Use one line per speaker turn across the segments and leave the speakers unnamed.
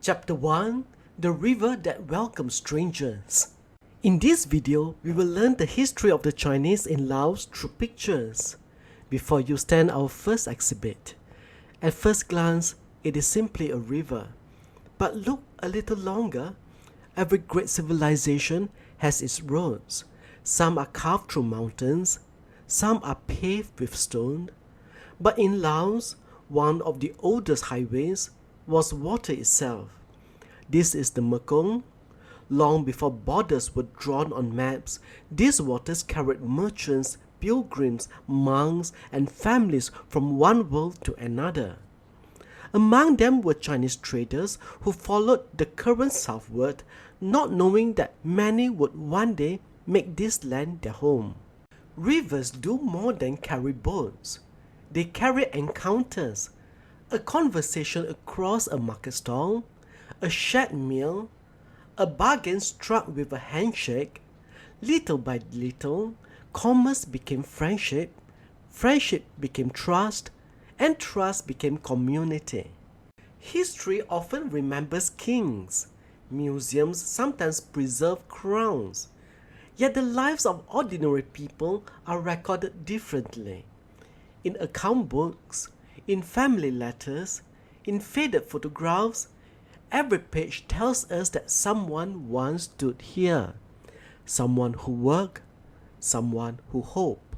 Chapter 1: The River That Welcomes Strangers. In this video, we will learn the history of the Chinese in Laos through pictures. Before you stand our first exhibit, at first glance, it is simply a river. But look a little longer. Every great civilization has its roads. Some are carved through mountains, some are paved with stone. But in Laos, one of the oldest highways was water itself. This is the Mekong. Long before borders were drawn on maps, these waters carried merchants, pilgrims, monks, and families from one world to another. Among them were Chinese traders who followed the current southward, not knowing that many would one day make this land their home. Rivers do more than carry boats. They carry encounters, a conversation across a market stall, a shared meal, a bargain struck with a handshake. Little by little, commerce became friendship, friendship became trust, and trust became community. History often remembers kings. Museums sometimes preserve crowns. Yet the lives of ordinary people are recorded differently. In account books, in family letters, in faded photographs, every page tells us that someone once stood here, someone who worked, someone who hoped.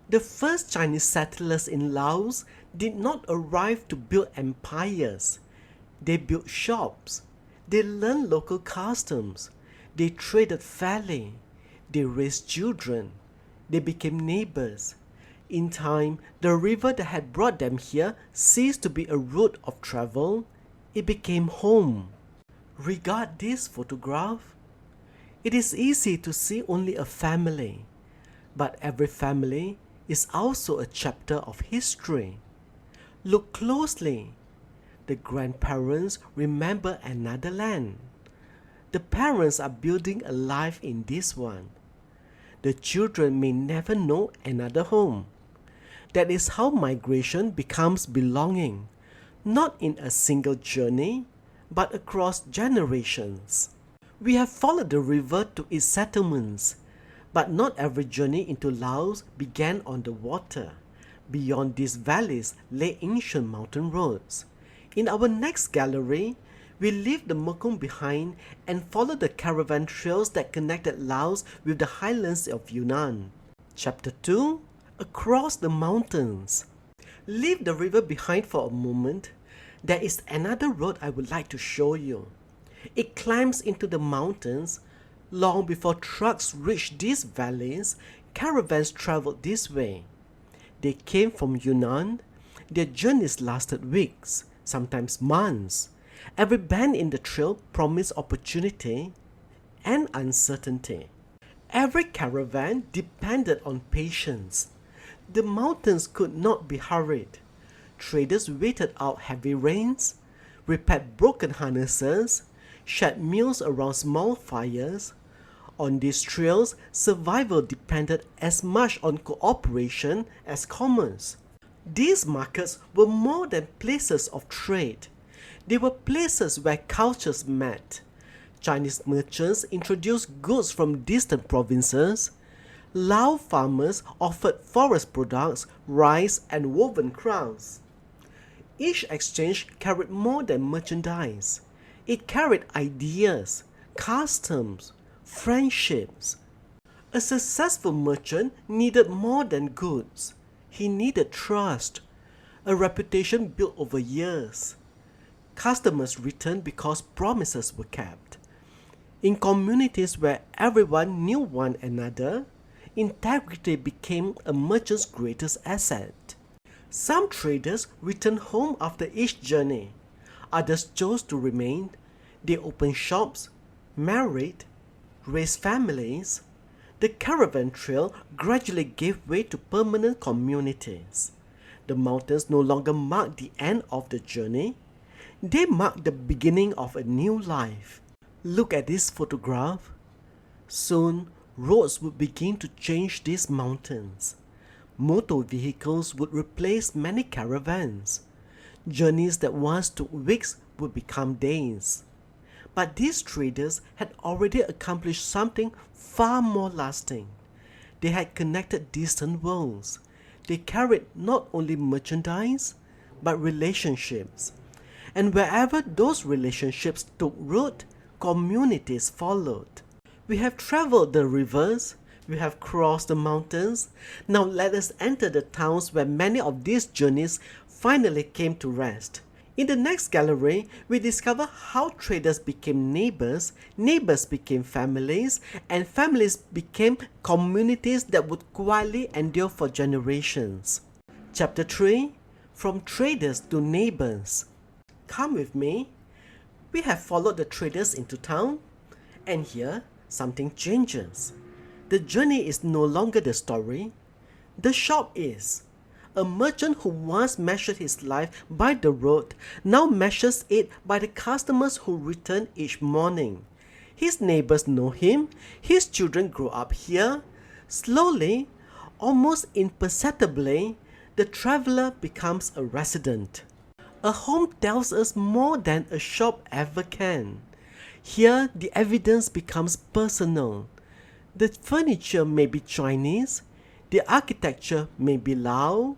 The first Chinese settlers in Laos did not arrive to build empires. They built shops. They learned local customs. They traded fairly. They raised children. They became neighbors. In time, the river that had brought them here ceased to be a route of travel. It became home. Regard this photograph. It is easy to see only a family, but every family is also a chapter of history. Look closely. The grandparents remember another land. The parents are building a life in this one. The children may never know another home. That is how migration becomes belonging, not in a single journey, but across generations. We have followed the river to its settlements, but not every journey into Laos began on the water. Beyond these valleys lay ancient mountain roads. In our next gallery, we leave the Mekong behind and follow the caravan trails that connected Laos with the highlands of Yunnan. Chapter 2: Across the Mountains. Leave the river behind for a moment. There is another road I would like to show you. It climbs into the mountains. Long before trucks reached these valleys, caravans traveled this way. They came from Yunnan. Their journeys lasted weeks, sometimes months. Every bend in the trail promised opportunity and uncertainty. Every caravan depended on patience. The mountains could not be hurried. Traders waited out heavy rains, repaired broken harnesses, shared meals around small fires. On these trails, survival depended as much on cooperation as commerce. These markets were more than places of trade. They were places where cultures met. Chinese merchants introduced goods from distant provinces. Lao farmers offered forest products, rice, and woven crowns. Each exchange carried more than merchandise. It carried ideas, customs, friendships. A successful merchant needed more than goods. He needed trust, a reputation built over years. Customers returned because promises were kept. In communities where everyone knew one another, integrity became a merchant's greatest asset. Some traders returned home after each journey. Others chose to remain. They opened shops, married, raised families. The caravan trail gradually gave way to permanent communities. The mountains no longer marked the end of the journey. They marked the beginning of a new life. Look at this photograph. Soon, roads would begin to change these mountains. Motor vehicles would replace many caravans. Journeys that once took weeks would become days. But these traders had already accomplished something far more lasting. They had connected distant worlds. They carried not only merchandise, but relationships. And wherever those relationships took root, communities followed. We have traveled the rivers, we have crossed the mountains. Now let us enter the towns where many of these journeys finally came to rest. In the next gallery, we discover how traders became neighbors, neighbors became families, and families became communities that would quietly endure for generations. Chapter 3: From Traders to Neighbors. Come with me. We have followed the traders into town, and here something changes. The journey is no longer the story. The shop is. A merchant who once measured his life by the road now measures it by the customers who return each morning. His neighbors know him, his children grow up here. Slowly, almost imperceptibly, the traveler becomes a resident. A home tells us more than a shop ever can. Here, the evidence becomes personal. The furniture may be Chinese, the architecture may be Lao,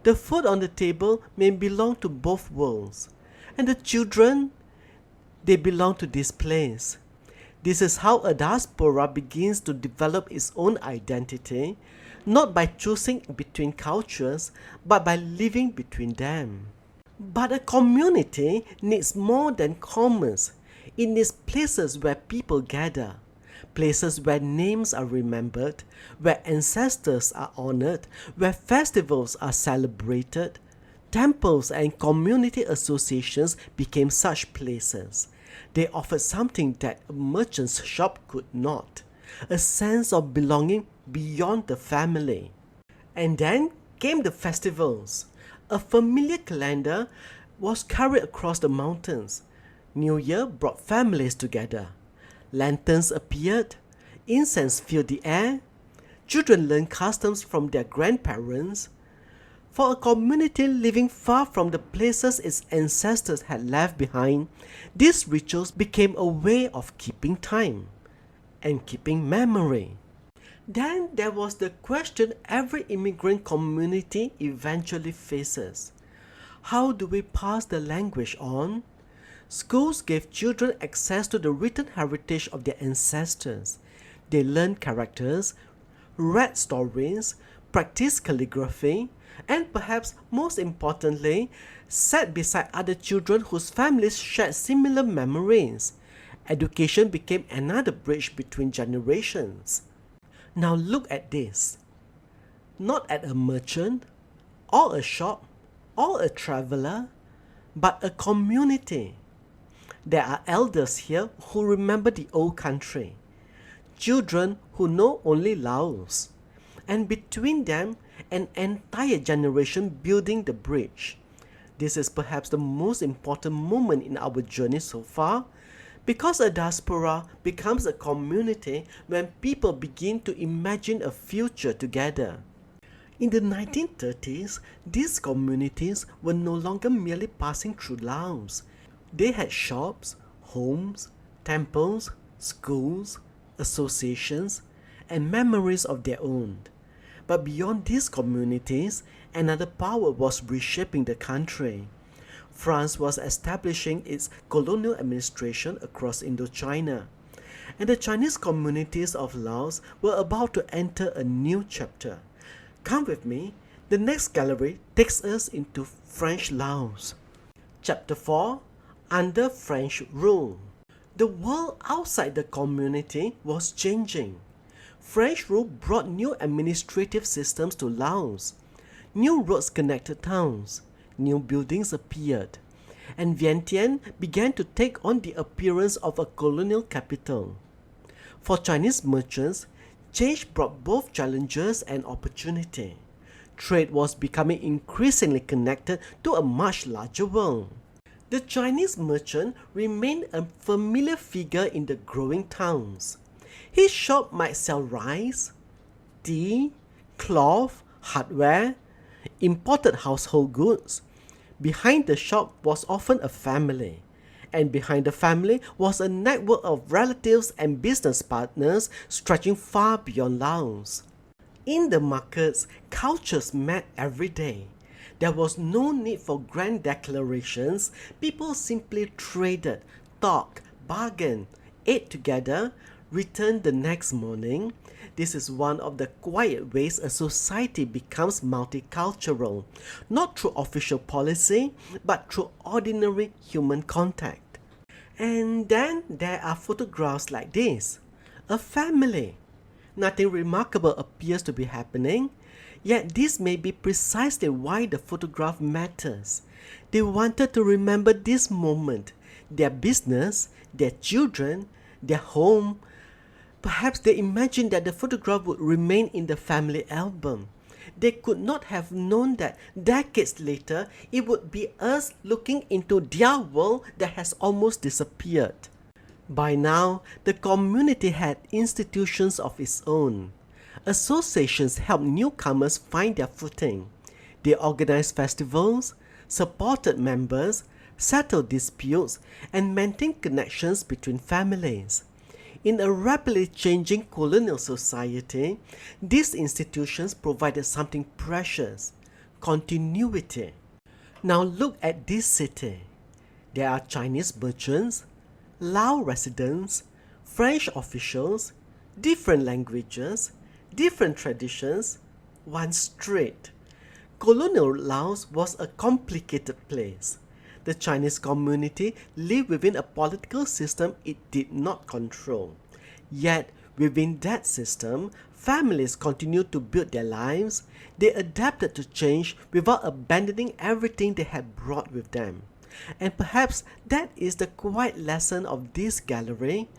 the food on the table may belong to both worlds, and the children, they belong to this place. This is how a diaspora begins to develop its own identity, not by choosing between cultures, but by living between them. But a community needs more than commerce. It needs places where people gather, places where names are remembered, where ancestors are honored, where festivals are celebrated. Temples and community associations became such places. They offered something that a merchant's shop could not, a sense of belonging beyond the family. And then came the festivals. A familiar calendar was carried across the mountains. New Year brought families together. Lanterns appeared, incense filled the air, children learned customs from their grandparents. For a community living far from the places its ancestors had left behind, these rituals became a way of keeping time and keeping memory. Then there was the question every immigrant community eventually faces. How do we pass the language on? Schools gave children access to the written heritage of their ancestors. They learned characters, read stories, practiced calligraphy, and perhaps most importantly, sat beside other children whose families shared similar memories. Education became another bridge between generations. Now look at this. Not at a merchant, or a shop, or a traveler, but a community. There are elders here who remember the old country, children who know only Laos, and between them, an entire generation building the bridge. This is perhaps the most important moment in our journey so far, because a diaspora becomes a community when people begin to imagine a future together. In the 1930s, these communities were no longer merely passing through Laos. They had shops, homes, temples, schools, associations, and memories of their own. But beyond these communities, another power was reshaping the country. France was establishing its colonial administration across Indochina, and the Chinese communities of Laos were about to enter a new chapter. Come with me, the next gallery takes us into French Laos. Chapter 4: Under French Rule. The world outside the community was changing. French rule brought new administrative systems to Laos. New roads connected towns. New buildings appeared. And Vientiane began to take on the appearance of a colonial capital. For Chinese merchants, change brought both challenges and opportunity. Trade was becoming increasingly connected to a much larger world. The Chinese merchant remained a familiar figure in the growing towns. His shop might sell rice, tea, cloth, hardware, imported household goods. Behind the shop was often a family, And behind the family was a network of relatives and business partners stretching far beyond Laos. In the markets, cultures met every day. There was no need for grand declarations. People simply traded, talked, bargained, ate together, returned the next morning. This is one of the quiet ways a society becomes multicultural, not through official policy, but through ordinary human contact. And then there are photographs like this. A family. Nothing remarkable appears to be happening, yet this may be precisely why the photograph matters. They wanted to remember this moment, their business, their children, their home. Perhaps they imagined that the photograph would remain in the family album. They could not have known that decades later it would be us looking into their world that has almost disappeared. By now, the community had institutions of its own. Associations helped newcomers find their footing. They organized festivals, supported members, settled disputes, and maintained connections between families. In a rapidly changing colonial society, these institutions provided something precious: continuity. Now look at this city. There are Chinese merchants, Lao residents, French officials, different languages, different traditions, one street. Colonial Laos was a complicated place. The Chinese community lived within a political system it did not control. Yet, within that system, families continued to build their lives. They adapted to change without abandoning everything they had brought with them. And perhaps that is the quiet lesson of this gallery.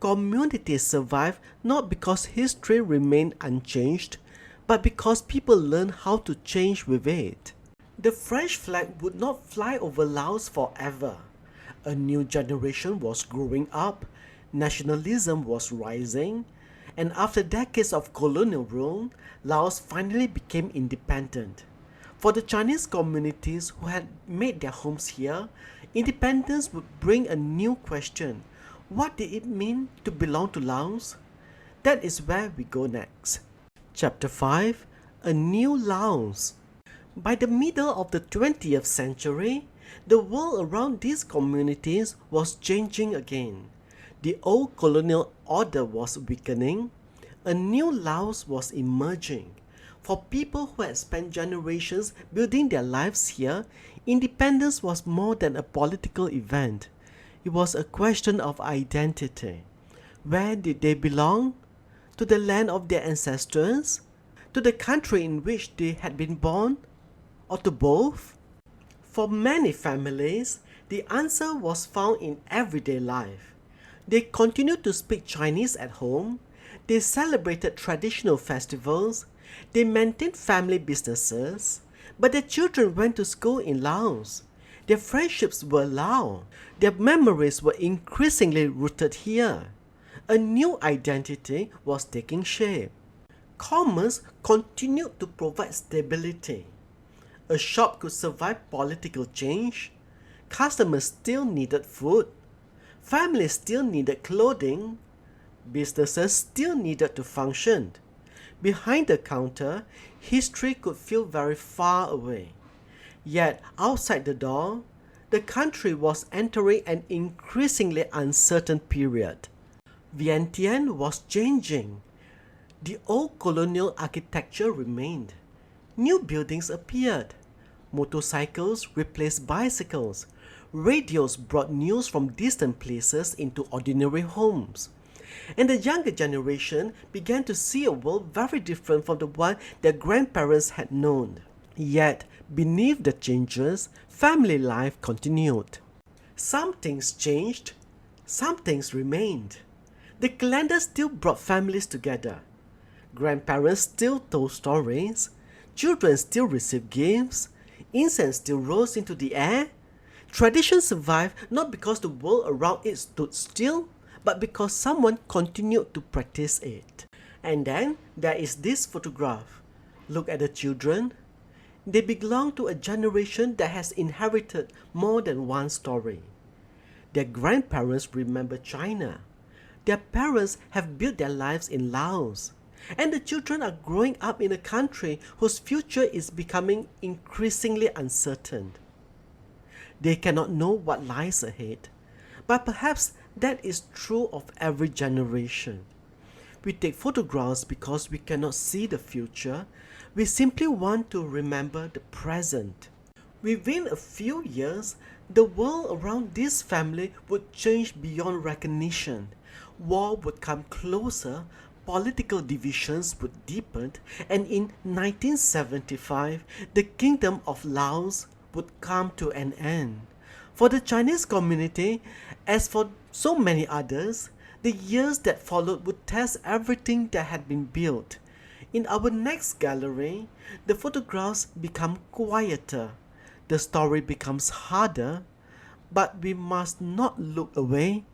Communities survive not because history remained unchanged, but because people learn how to change with it. The French flag would not fly over Laos forever. A new generation was growing up, nationalism was rising, and after decades of colonial rule, Laos finally became independent. For the Chinese communities who had made their homes here, independence would bring a new question. What did it mean to belong to Laos? That is where we go next. Chapter 5: A New Laos. By the middle of the 20th century, the world around these communities was changing again. The old colonial order was weakening. A new Laos was emerging. For people who had spent generations building their lives here, independence was more than a political event. It was a question of identity. Where did they belong? To the land of their ancestors? To the country in which they had been born? Or to both? For many families, the answer was found in everyday life. They continued to speak Chinese at home. They celebrated traditional festivals. They maintained family businesses. But their children went to school in Laos. Their friendships were Lao. Their memories were increasingly rooted here. A new identity was taking shape. Commerce continued to provide stability. A shop could survive political change. Customers still needed food. Families still needed clothing. Businesses still needed to function. Behind the counter, history could feel very far away. Yet, outside the door, the country was entering an increasingly uncertain period. Vientiane was changing. The old colonial architecture remained. New buildings appeared. Motorcycles replaced bicycles. Radios brought news from distant places into ordinary homes. And the younger generation began to see a world very different from the one their grandparents had known. Yet, beneath the changes, family life continued. Some things changed, some things remained. The calendar still brought families together. Grandparents still told stories. Children still received gifts. Incense still rose into the air. Tradition survived not because the world around it stood still, but because someone continued to practice it. And then there is this photograph. Look at the children. They belong to a generation that has inherited more than one story. Their grandparents remember China. Their parents have built their lives in Laos. And the children are growing up in a country whose future is becoming increasingly uncertain. They cannot know what lies ahead, but perhaps that is true of every generation. We take photographs because we cannot see the future. We simply want to remember the present. Within a few years, the world around this family would change beyond recognition. War would come closer, political divisions would deepen, and in 1975, the Kingdom of Laos would come to an end. For the Chinese community, as for so many others, the years that followed would test everything that had been built. In our next gallery, the photographs become quieter, the story becomes harder, but we must not look away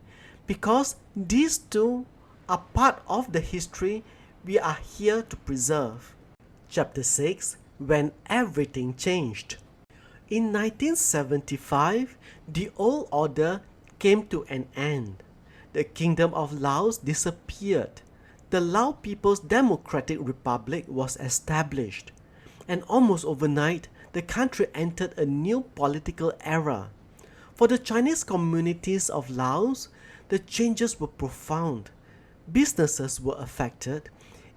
because these two are part of the history we are here to preserve. Chapter 6: When Everything Changed. In 1975, the old order came to an end. The Kingdom of Laos disappeared. The Lao People's Democratic Republic was established. And almost overnight, the country entered a new political era. For the Chinese communities of Laos, the changes were profound. Businesses were affected,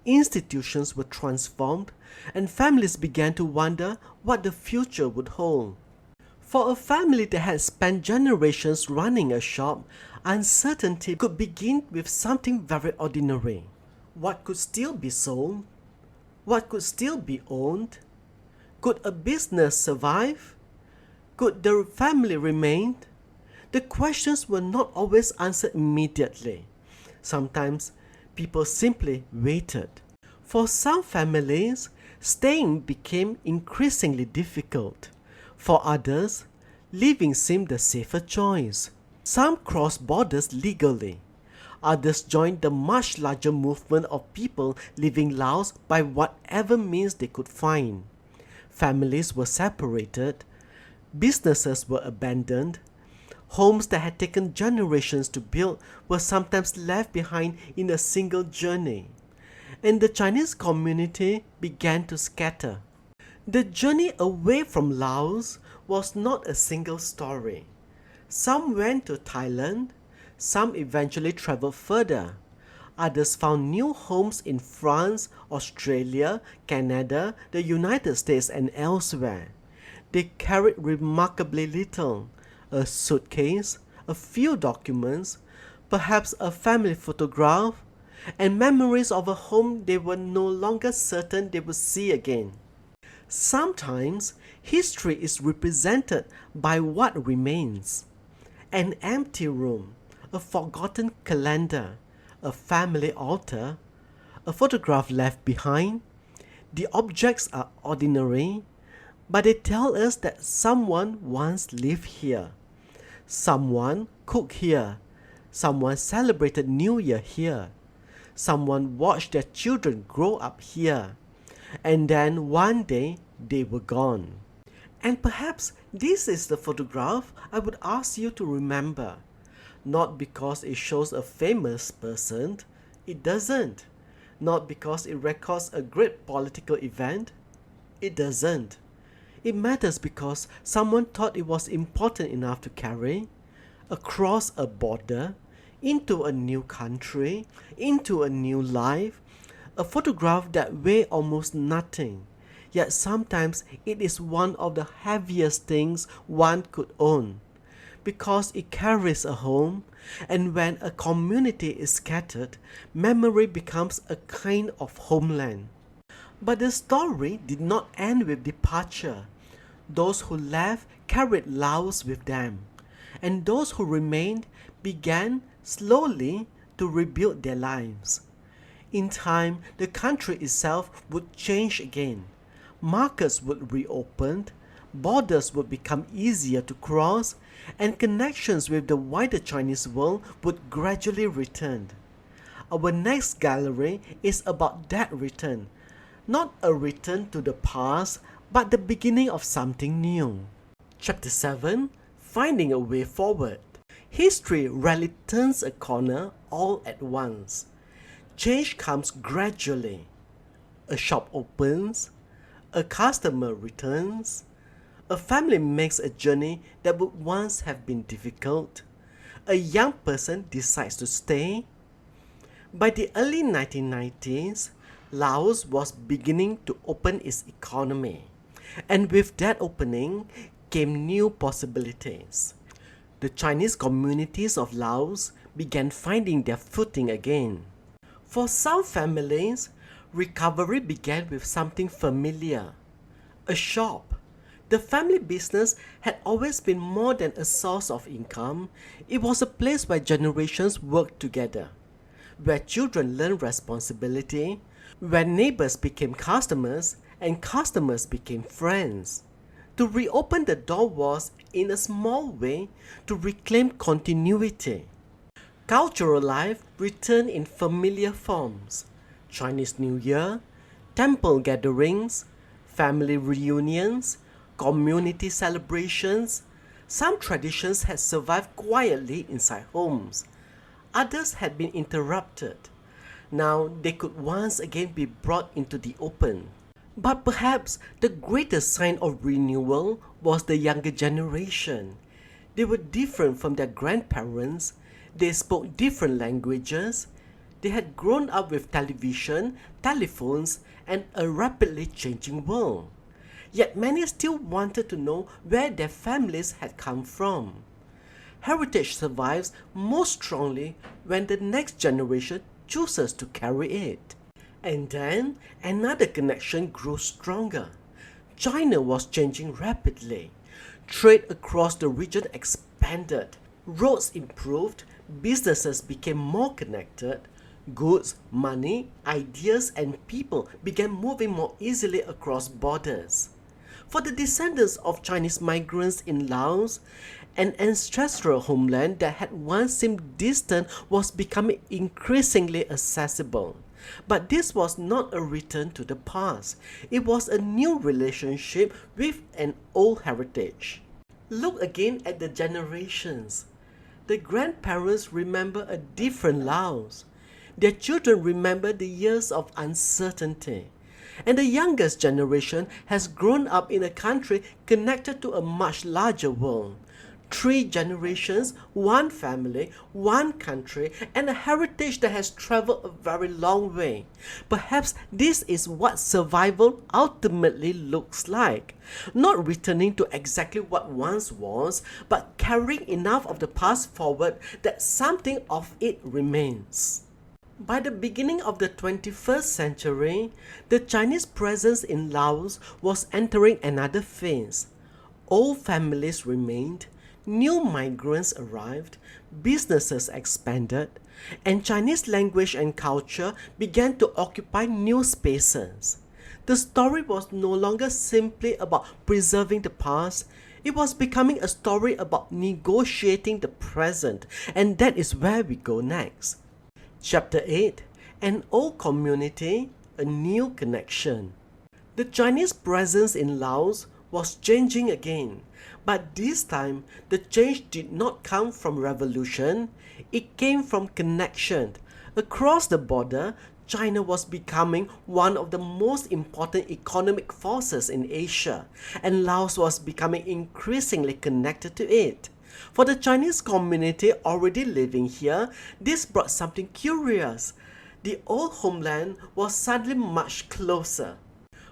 institutions were transformed, and families began to wonder what the future would hold. For a family that had spent generations running a shop, uncertainty could begin with something very ordinary. What could still be sold? What could still be owned? Could a business survive? Could the family remain? The questions were not always answered immediately. Sometimes people simply waited. For some families, staying became increasingly difficult. For others, leaving seemed the safer choice. Some crossed borders legally. Others joined the much larger movement of people leaving Laos by whatever means they could find. Families were separated. Businesses were abandoned. Homes that had taken generations to build were sometimes left behind in a single journey. And the Chinese community began to scatter. The journey away from Laos was not a single story. Some went to Thailand, some eventually traveled further. Others found new homes in France, Australia, Canada, the United States, and elsewhere. They carried remarkably little: a suitcase, a few documents, perhaps a family photograph, and memories of a home they were no longer certain they would see again. Sometimes history is represented by what remains: an empty room, a forgotten calendar, a family altar, a photograph left behind. The objects are ordinary, but they tell us that someone once lived here. Someone cooked here. Someone celebrated New Year here. Someone watched their children grow up here. And then one day they were gone. And perhaps this is the photograph I would ask you to remember. Not because it shows a famous person, it doesn't. Not because it records a great political event, it doesn't. It matters because someone thought it was important enough to carry across a border, into a new country, into a new life. A photograph that weighs almost nothing, yet sometimes it is one of the heaviest things one could own, because it carries a home, and when a community is scattered, memory becomes a kind of homeland. But the story did not end with departure. Those who left carried Laos with them, and those who remained began slowly to rebuild their lives. In time, the country itself would change again. Markets would reopen, borders would become easier to cross, and connections with the wider Chinese world would gradually return. Our next gallery is about that return, not a return to the past, but the beginning of something new. Chapter 7: Finding a Way Forward. History rarely turns a corner all at once. Change comes gradually. A shop opens, a customer returns, a family makes a journey that would once have been difficult. A young person decides to stay. By the early 1990s, Laos was beginning to open its economy, and with that opening came new possibilities. The Chinese communities of Laos began finding their footing again. For some families, recovery began with something familiar, a shop. The family business had always been more than a source of income. It was a place where generations worked together, where children learned responsibility, where neighbors became customers and customers became friends. To reopen the door was, in a small way, to reclaim continuity. Cultural life returned in familiar forms: Chinese New Year, temple gatherings, family reunions, community celebrations. Some traditions had survived quietly inside homes. Others had been interrupted. Now they could once again be brought into the open. But perhaps the greatest sign of renewal was the younger generation. They were different from their grandparents. They spoke different languages. They had grown up with television, telephones, and a rapidly changing world. Yet many still wanted to know where their families had come from. Heritage survives most strongly when the next generation chooses to carry it. And then another connection grew stronger. China was changing rapidly. Trade across the region expanded. Roads improved. Businesses became more connected. Goods, money, ideas, and people began moving more easily across borders. For the descendants of Chinese migrants in Laos, an ancestral homeland that had once seemed distant was becoming increasingly accessible. But this was not a return to the past. It was a new relationship with an old heritage. Look again at the generations. The grandparents remember a different Laos. Their children remember the years of uncertainty. And the youngest generation has grown up in a country connected to a much larger world. 3 generations, 1 family, 1 country, and a heritage that has traveled a very long way. Perhaps this is what survival ultimately looks like. Not returning to exactly what once was, but carrying enough of the past forward that something of it remains. By the beginning of the 21st century, the Chinese presence in Laos was entering another phase. Old families remained, new migrants arrived, businesses expanded, and Chinese language and culture began to occupy new spaces. The story was no longer simply about preserving the past. It was becoming a story about negotiating the present, and that is where we go next. Chapter 8: An Old Community, a New Connection. The Chinese presence in Laos was changing again, but this time the change did not come from revolution, it came from connection. Across the border, China was becoming one of the most important economic forces in Asia, and Laos was becoming increasingly connected to it. For the Chinese community already living here, this brought something curious. The old homeland was suddenly much closer.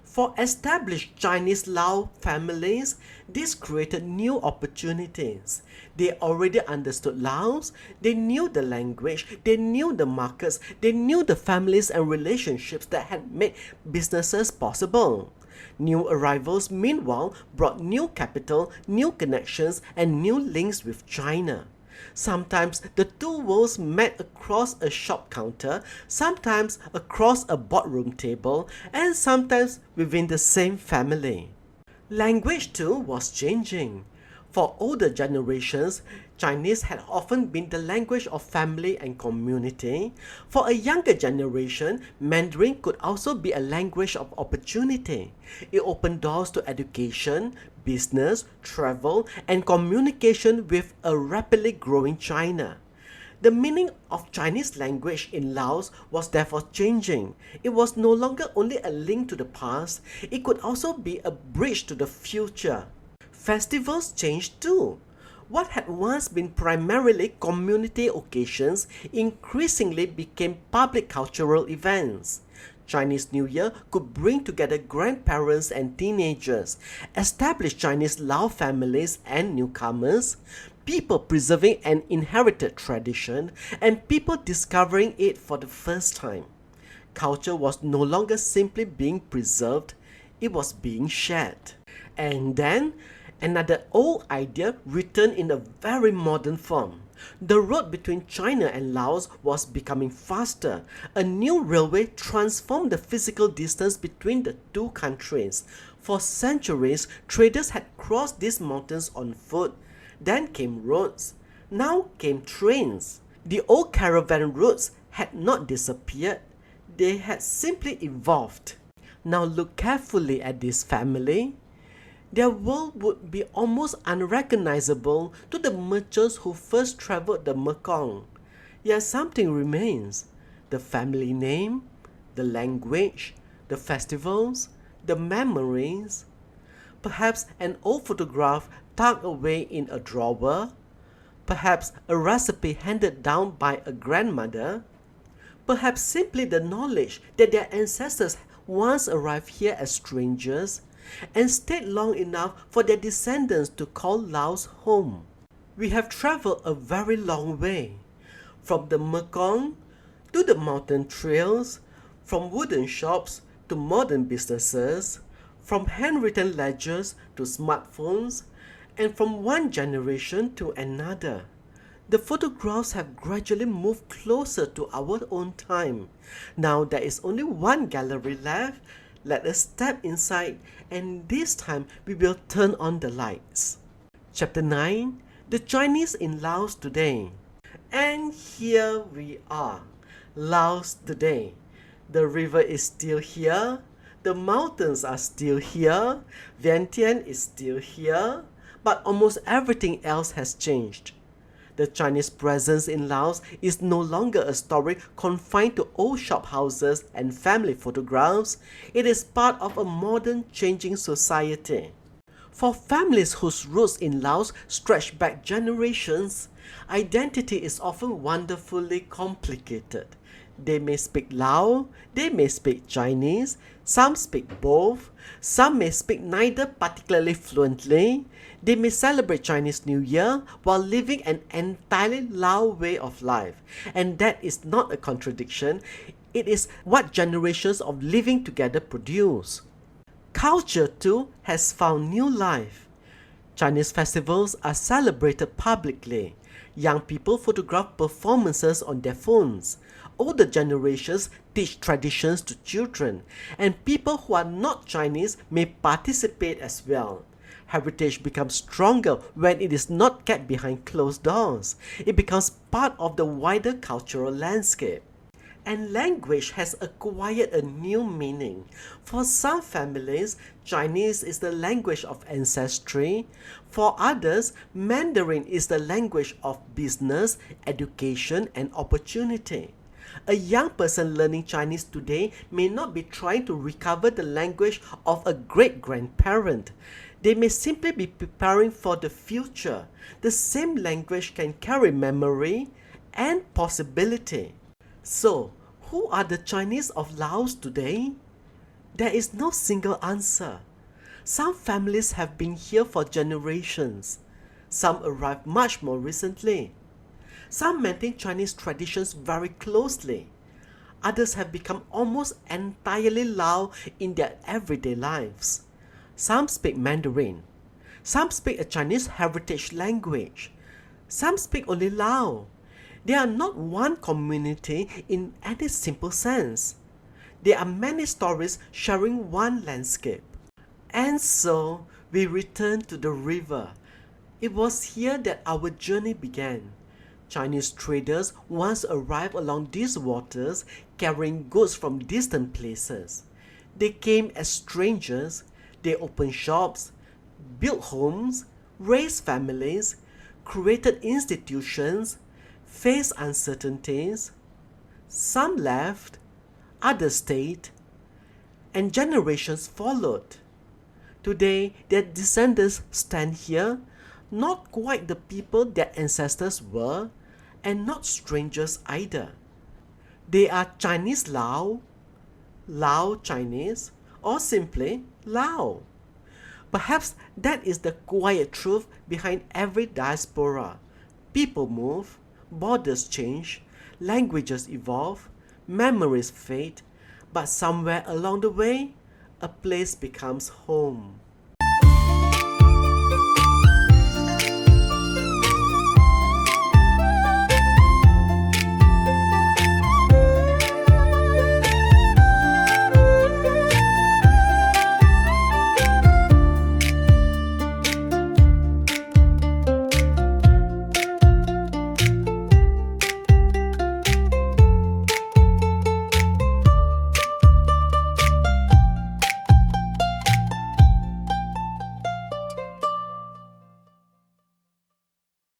For established Chinese Lao families, this created new opportunities. They already understood Laos, they knew the language, they knew the markets, they knew the families and relationships that had made businesses possible. New arrivals, meanwhile, brought new capital, new connections, and new links with China. Sometimes the two worlds met across a shop counter, sometimes across a boardroom table, and sometimes within the same family. Language too was changing. For older generations, Chinese had often been the language of family and community. For a younger generation, Mandarin could also be a language of opportunity. It opened doors to education, business, travel, and communication with a rapidly growing China. The meaning of Chinese language in Laos was therefore changing. It was no longer only a link to the past, it could also be a bridge to the future. Festivals changed too. What had once been primarily community occasions increasingly became public cultural events. Chinese New Year could bring together grandparents and teenagers, establish Chinese Lao families and newcomers, people preserving an inherited tradition, and people discovering it for the first time. Culture was no longer simply being preserved, it was being shared. And then, another old idea returned in a very modern form. The road between China and Laos was becoming faster. A new railway transformed the physical distance between the two countries. For centuries, traders had crossed these mountains on foot. Then came roads. Now came trains. The old caravan routes had not disappeared. They had simply evolved. Now look carefully at this family. Their world would be almost unrecognizable to the merchants who first traveled the Mekong. Yet something remains: the family name, the language, the festivals, the memories. Perhaps an old photograph tucked away in a drawer. Perhaps a recipe handed down by a grandmother. Perhaps simply the knowledge that their ancestors once arrived here as strangers and stayed long enough for their descendants to call Laos home. We have traveled a very long way, from the Mekong to the mountain trails, from wooden shops to modern businesses, from handwritten ledgers to smartphones, and from one generation to another. The photographs have gradually moved closer to our own time. Now there is only one gallery left. Let us step inside, and this time we will turn on the lights. Chapter 9: The Chinese in Laos Today. And here we are, Laos today. The river is still here, the mountains are still here, Vientiane is still here, but almost everything else has changed. The Chinese presence in Laos is no longer a story confined to old shophouses and family photographs. It is part of a modern, changing society. For families whose roots in Laos stretch back generations, identity is often wonderfully complicated. They may speak Lao, they may speak Chinese, some speak both, some may speak neither particularly fluently. They may celebrate Chinese New Year while living an entirely Lao way of life. And that is not a contradiction, it is what generations of living together produce. Culture too has found new life. Chinese festivals are celebrated publicly. Young people photograph performances on their phones. Older generations teach traditions to children, and people who are not Chinese may participate as well. Heritage becomes stronger when it is not kept behind closed doors. It becomes part of the wider cultural landscape. And language has acquired a new meaning. For some families, Chinese is the language of ancestry. For others, Mandarin is the language of business, education, and opportunity. A young person learning Chinese today may not be trying to recover the language of a great-grandparent. They may simply be preparing for the future. The same language can carry memory and possibility. So, who are the Chinese of Laos today? There is no single answer. Some families have been here for generations. Some arrived much more recently. Some maintain Chinese traditions very closely. Others have become almost entirely Lao in their everyday lives. Some speak Mandarin. Some speak a Chinese heritage language. Some speak only Lao. They are not one community in any simple sense. There are many stories sharing one landscape. And so we return to the river. It was here that our journey began. Chinese traders once arrived along these waters carrying goods from distant places. They came as strangers, they opened shops, built homes, raised families, created institutions, faced uncertainties. Some left, others stayed, and generations followed. Today, their descendants stand here, not quite the people their ancestors were, and not strangers either. They are Chinese Lao, Lao Chinese, or simply Lao. Perhaps that is the quiet truth behind every diaspora. People move, borders change, languages evolve, memories fade, but somewhere along the way, a place becomes home.